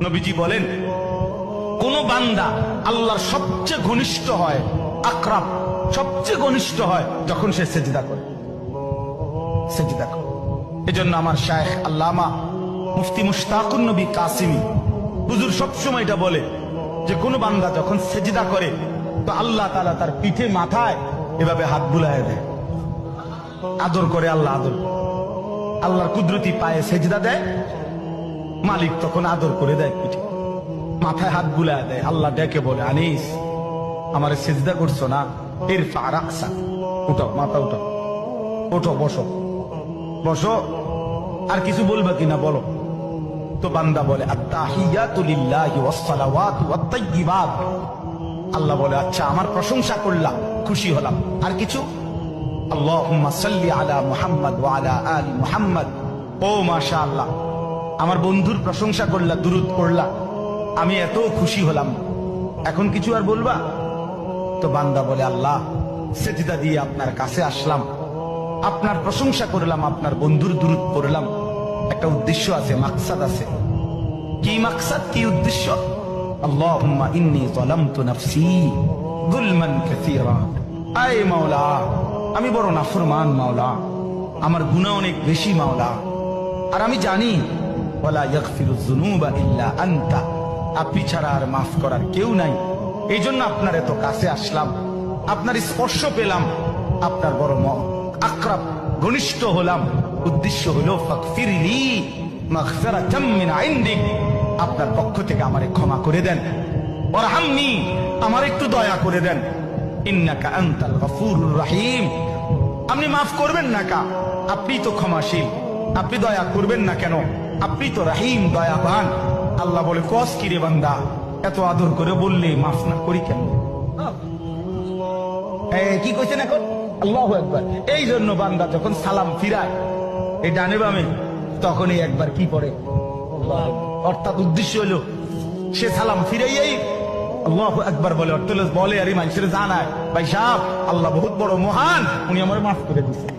নবীজি বলেন, কোন বান্দা আল্লাহর সবচেয়ে ঘনিষ্ঠ হয়, আকরাব, সবচেয়ে ঘনিষ্ঠ হয় যখন সে সেজদা করে। সেজদা করে। এজন্য আমার শায়েখ আল্লামা মুফতি মুশতাকুন নবী কাসিমি হুজুর সবসময় এটা বলে যে কোন বান্দা যখন সেজদা করে তো আল্লাহ তাআলা তার পিঠে মাথায় এভাবে হাত বুলায় দেয়, আদর করে। আল্লাহ আদর, আল্লাহর কুদরতি পায়ে সেজদা দেয়, মালিক তখন আদর করে দেয়, পিঠে মাথায় হাত বুলায় দেয়। আল্লাহ ডেকে বলে, আনিস আমারে সেজদা করছো না, ইরফা রাসা, উঠো, মাথা উঠো, ওঠো, বসো বসো। আর কিছু বলবা কিনা বলো। তো বান্দা বলে, আত্তাহিয়াতু লিল্লাহি ওয়াস সালাওয়াতু ওয়াত তাইয়্যিবাত। আল্লাহ বলে, আচ্ছা আমার প্রশংসা করলাম, খুশি হলাম, আর কিছু? আল্লাহুম্মা সাল্লি আলা মুহাম্মদ ওয়া আলা আলি মুহাম্মদ। ও মাশাআল্লাহ, আমার বন্ধুর প্রশংসা করলা, দুরূদ পড়লা, আমি এত খুশি হলাম, এখন কিছু আর বলবা? তো বান্দা বলে, আল্লাহ সেজদা দিয়ে আপনার কাছে আসলাম, আপনার প্রশংসা করলাম, আপনার বন্ধুর দুরূদ পড়লাম, একটা উদ্দেশ্য আছে, মাকসাদ আছে। কি মাকসাদ, কি উদ্দেশ্য? আল্লাহুম্মা ইন্নী যালামতু নাফসি যুলমান কাসীরা। আয় মাওলা, আমি বড় নাফরমান মাওলা, আমার গুনাহ অনেক বেশি মাওলা, আর আমি জানি ওয়ালা ইয়াগফিরুয যুনুবা ইল্লা আনতা, আপনি ছাড়া আর মাফ করার কেউ নাই। এই জন্য আপনার এত কাছে আসলাম, আপনার স্পর্শ পেলাম, আপনার বড় আকরাব, ঘনিষ্ঠ হলাম। উদ্দেশ্য হলো ফাগফিরলি মাগফিরাতাম মিন ইনদিক, আপনার পক্ষ থেকে আমারে ক্ষমা করে দেন, ওয়ারহামনি, আমার একটু দয়া করে দেন। ইন্নাকা আনতাল গফুরুর রহিম, আপনি মাফ করবেন না কা? আপনি তো ক্ষমাশীল, আপনি দয়া করবেন না কেন? আপনি তো রহিম, দয়াবান। আল্লাহ বলে, কস কি রে বান্দা, এত আদর করে বললে মাফ না করি কেন? কি কইছেন এখন? আল্লাহু আকবার। এই জন্য বান্দা যখন সালাম ফিরায় এই ডানে বামে, তখনই একবার কি পড়ে, অর্থাৎ উদ্দেশ্য হলো সে সালাম ফিরাইয়াই আল্লাহু আকবার বলে, অর্থ বলে আর মানুষের জানায়, ভাই সাহেব আল্লাহ বহুত বড় মহান, উনি আমার মাফ করে দিচ্ছেন।